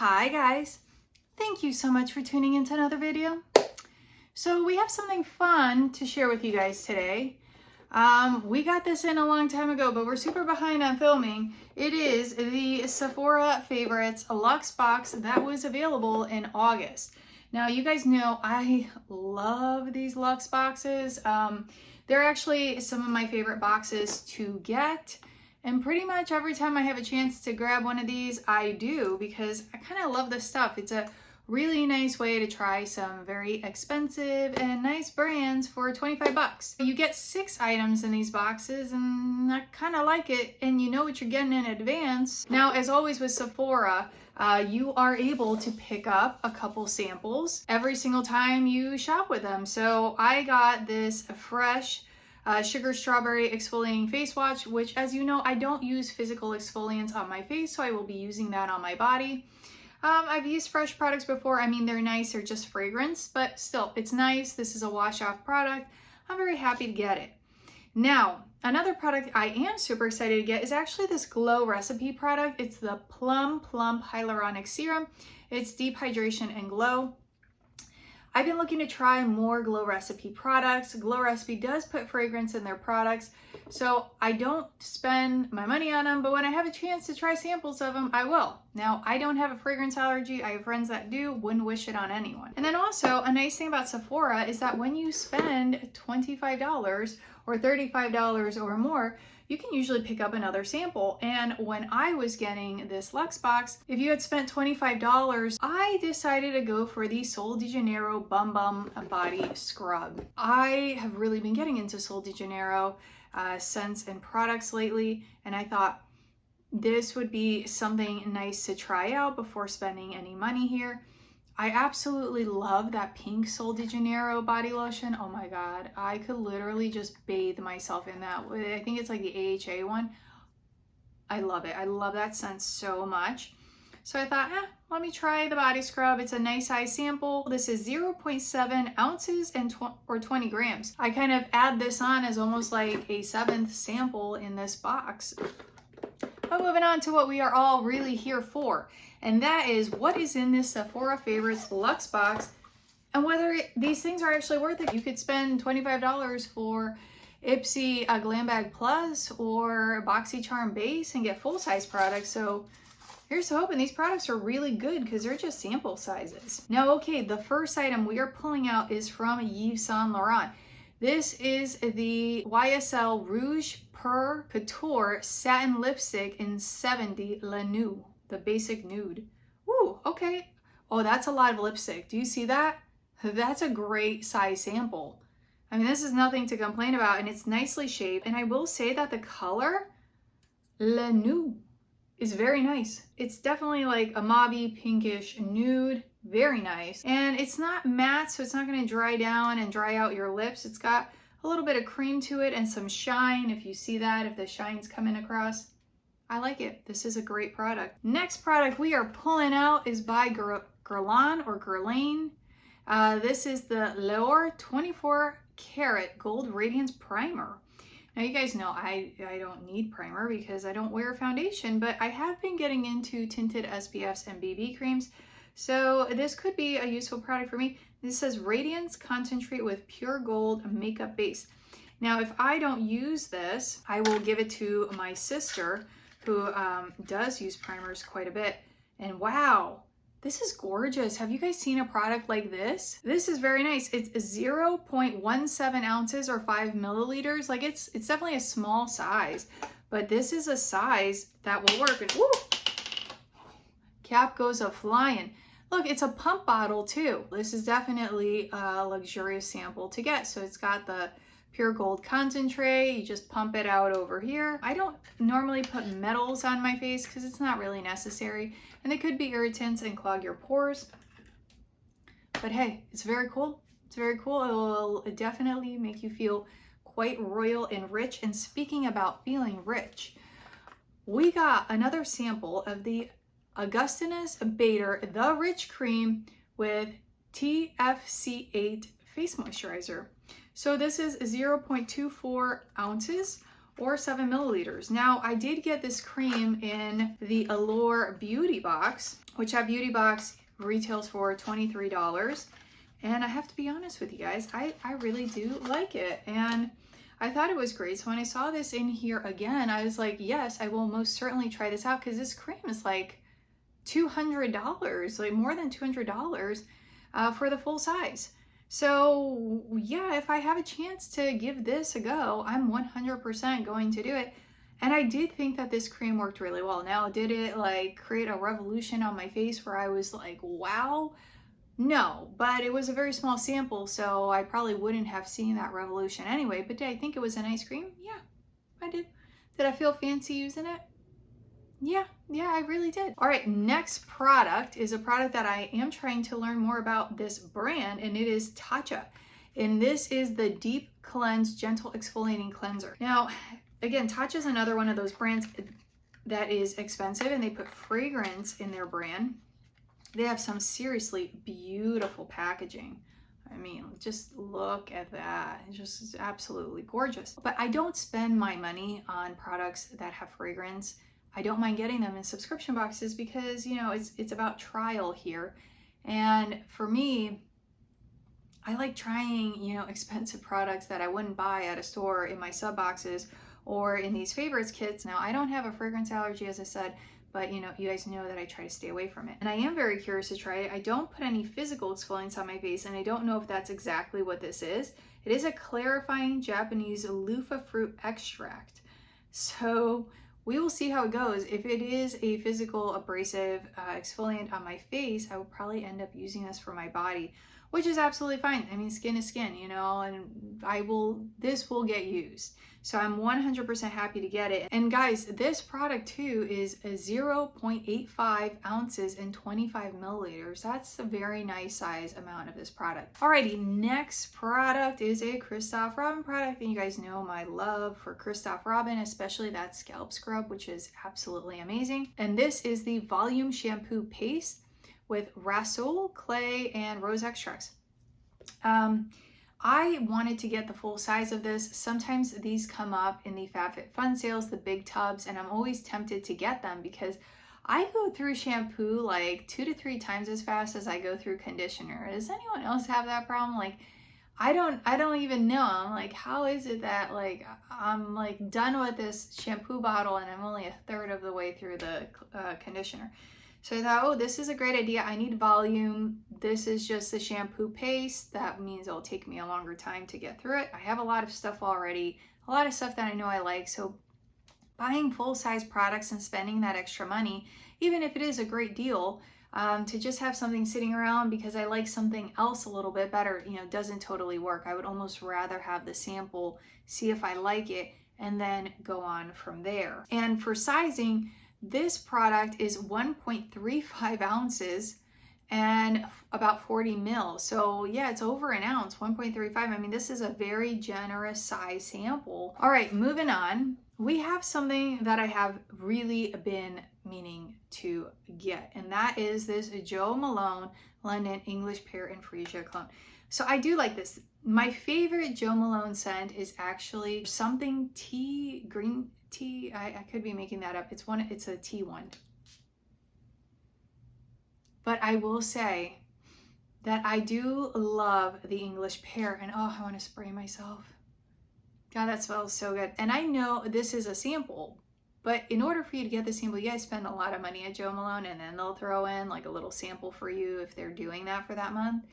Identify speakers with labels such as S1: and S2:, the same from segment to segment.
S1: Hi guys, thank you so much for tuning into another video. So we have something fun to share with you guys today. We got this in a long time ago, but we're super behind on filming. It is the Sephora Favorites Luxe box that was available in August. Now you guys know I love these Luxe boxes. They're actually some of my favorite boxes to get. And pretty much every time I have a chance to grab one of these, I do, because I kind of love this stuff. It's a really nice way to try some very expensive and nice brands for 25 bucks. You get 6 items in these boxes, and I kind of like it, and you know what you're getting in advance. Now, as always with Sephora, you are able to pick up a couple samples every single time you shop with them. So I got this fresh sugar strawberry exfoliating face wash, which, as you know, I don't use physical exfoliants on my face, so I will be using that on my body. I've used fresh products before. I mean, they're nice, they're just fragrance, but still, it's nice. This is a wash off product. I'm very happy to get it. Now, another product I am super excited to get is actually this Glow Recipe product. It's the Plum Hyaluronic Serum. It's deep hydration and glow. I've been looking to try more Glow Recipe products. Glow Recipe does put fragrance in their products, so I don't spend my money on them, but when I have a chance to try samples of them, I will. Now, I don't have a fragrance allergy. I have friends that do. Wouldn't wish it on anyone. And then also, a nice thing about Sephora is that when you spend $25 or $35 or more, you can usually pick up another sample. And when I was getting this Luxe box, if you had spent $25, I decided to go for the Sol de Janeiro Bum Bum Body Scrub. I have really been getting into Sol de Janeiro scents and products lately, and I thought this would be something nice to try out before spending any money here. I absolutely love that pink Sol de Janeiro body lotion. Oh my God, I could literally just bathe myself in that. I think it's like the AHA one. I love it. I love that scent so much. So I thought, let me try the body scrub. It's a nice size sample. This is 0.7 ounces and 20 grams. I kind of add this on as almost like a 7th sample in this box. But moving on to what we are all really here for, and that is what is in this Sephora Favorites Luxe box and whether these things are actually worth it. You could spend $25 for Ipsy Glam Bag Plus or BoxyCharm Base and get full-size products. So here's hoping these products are really good because they're just sample sizes. Now, okay, the first item we are pulling out is from Yves Saint Laurent. This is the YSL Rouge Per Couture Satin Lipstick in 70 La Nude, the basic nude. Ooh, okay. Oh, that's a lot of lipstick. Do you see that? That's a great size sample. I mean, this is nothing to complain about, and it's nicely shaped. And I will say that the color, La Nude, is very nice. It's definitely like a mauvey pinkish nude. Very nice. And it's not matte, so it's not going to dry down and dry out your lips. It's got a little bit of cream to it and some shine, if you see that, if the shine's coming across. I like it. This is a great product. Next product we are pulling out is by Guerlain or Guerlain. This is the L'Or 24 Karat Gold Radiance Primer. Now, you guys know I don't need primer because I don't wear foundation, but I have been getting into tinted SPFs and BB creams. So this could be a useful product for me. This says Radiance Concentrate with Pure Gold Makeup Base. Now, if I don't use this, I will give it to my sister who does use primers quite a bit. And wow, this is gorgeous. Have you guys seen a product like this? This is very nice. It's 0.17 ounces or 5 milliliters. Like it's definitely a small size, but this is a size that will work. And woo, cap goes a flying. Look, it's a pump bottle too. This is definitely a luxurious sample to get. So it's got the pure gold concentrate. You just pump it out over here. I don't normally put metals on my face because it's not really necessary. And they could be irritants and clog your pores. But hey, it's very cool. It's very cool. It will definitely make you feel quite royal and rich. And speaking about feeling rich, we got another sample of the Augustinus Bader The Rich Cream with TFC8 Face Moisturizer. So this is 0.24 ounces or 7 milliliters. Now, I did get this cream in the Allure Beauty Box, which that beauty box retails for $23. And I have to be honest with you guys, I really do like it. And I thought it was great. So when I saw this in here again, I was like, yes, I will most certainly try this out, because this cream is like $200, like more than $200 for the full size. So yeah, if I have a chance to give this a go, I'm 100% going to do it. And I did think that this cream worked really well. Now, did it like create a revolution on my face where I was like, wow? No, but it was a very small sample, so I probably wouldn't have seen that revolution anyway. But did I think it was a nice cream? Yeah, I did. Did I feel fancy using it? Yeah, I really did. All right, next product is a product that I am trying to learn more about this brand, and it is Tatcha. And this is the Deep Cleanse Gentle Exfoliating Cleanser. Now, again, Tatcha is another one of those brands that is expensive, and they put fragrance in their brand. They have some seriously beautiful packaging. I mean, just look at that. It's just absolutely gorgeous. But I don't spend my money on products that have fragrance. I don't mind getting them in subscription boxes because, you know, it's about trial here. And for me, I like trying, you know, expensive products that I wouldn't buy at a store in my sub boxes or in these favorites kits. Now, I don't have a fragrance allergy, as I said, but you know, you guys know that I try to stay away from it. And I am very curious to try it. I don't put any physical exfoliants on my face, and I don't know if that's exactly what this is. It is a clarifying Japanese loofah fruit extract. So we will see how it goes. If it is a physical abrasive exfoliant on my face, I will probably end up using this for my body, which is absolutely fine. I mean, skin is skin, you know, and this will get used. So I'm 100% happy to get it. And guys, this product too is a 0.85 ounces and 25 milliliters. That's a very nice size amount of this product. Alrighty, next product is a Christophe Robin product. And you guys know my love for Christophe Robin, especially that scalp scrub, which is absolutely amazing. And this is the Volume Shampoo Paste with Rasol, clay, and rose extracts. I wanted to get the full size of this. Sometimes these come up in the FabFitFun sales, the big tubs, and I'm always tempted to get them because I go through shampoo like 2 to 3 times as fast as I go through conditioner. Does anyone else have that problem? Like, I don't even know. I'm like, how is it that like I'm like done with this shampoo bottle and I'm only a third of the way through the conditioner? So I thought, oh, this is a great idea. I need volume. This is just the shampoo paste. That means it'll take me a longer time to get through it. I have a lot of stuff already, a lot of stuff that I know I like. So buying full-size products and spending that extra money, even if it is a great deal, to just have something sitting around because I like something else a little bit better, you know, doesn't totally work. I would almost rather have the sample, see if I like it, and then go on from there. And for sizing, this product is 1.35 ounces and about 40 mils. So yeah, it's over an ounce, 1.35. I mean, this is a very generous size sample. All right, moving on. We have something that I have really been meaning to get, and that is this Jo Malone London English Pear and Freesia cologne. So I do like this. My favorite Jo Malone scent is actually something tea, green tea. I could be making that up. It's a tea one. But I will say that I do love the English Pear, and oh, I want to spray myself. God, that smells so good. And I know this is a sample, but in order for you to get the sample, you guys spend a lot of money at Jo Malone, and then they'll throw in like a little sample for you if they're doing that for that month.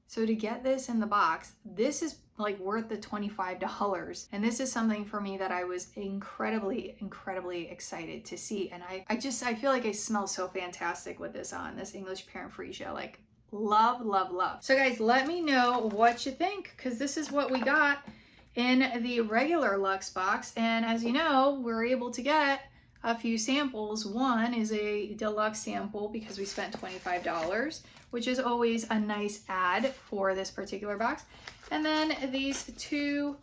S1: So to get this in the box, this is like worth the $25. And this is something for me that I was incredibly excited to see. And I feel like I smell so fantastic with this on, this English Pear and Freesia. Like love. So guys, let me know what you think, because this is what we got in the regular Luxe box. And as you know, we're able to get a few samples. One is a deluxe sample because we spent $25, which is always a nice add for this particular box. And then these 2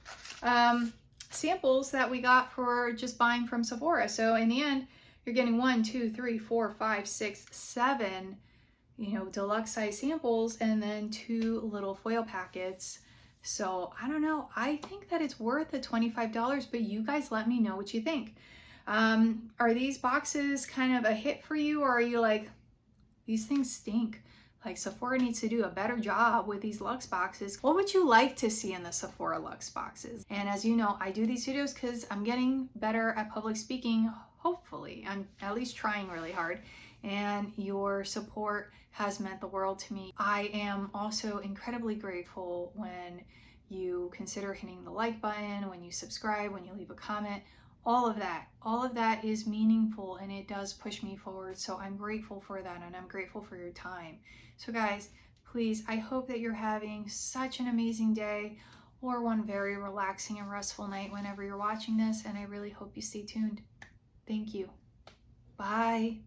S1: samples that we got for just buying from Sephora. So in the end, you're getting 1, 2, 3, 4, 5, 6, 7, you know, deluxe size samples, and then 2 little foil packets So I don't know. I think that it's worth the $25, but you guys let me know what you think. Are these boxes kind of a hit for you, or are you like, these things stink? Like Sephora needs to do a better job with these Luxe boxes. What would you like to see in the Sephora Luxe boxes? And as you know, I do these videos because I'm getting better at public speaking. Hopefully, I'm at least trying really hard. And your support has meant the world to me. I am also incredibly grateful when you consider hitting the like button, when you subscribe, when you leave a comment. All of that is meaningful, and it does push me forward. So I'm grateful for that, and I'm grateful for your time. So guys, please, I hope that you're having such an amazing day or one very relaxing and restful night whenever you're watching this, and I really hope you stay tuned. Thank you. Bye.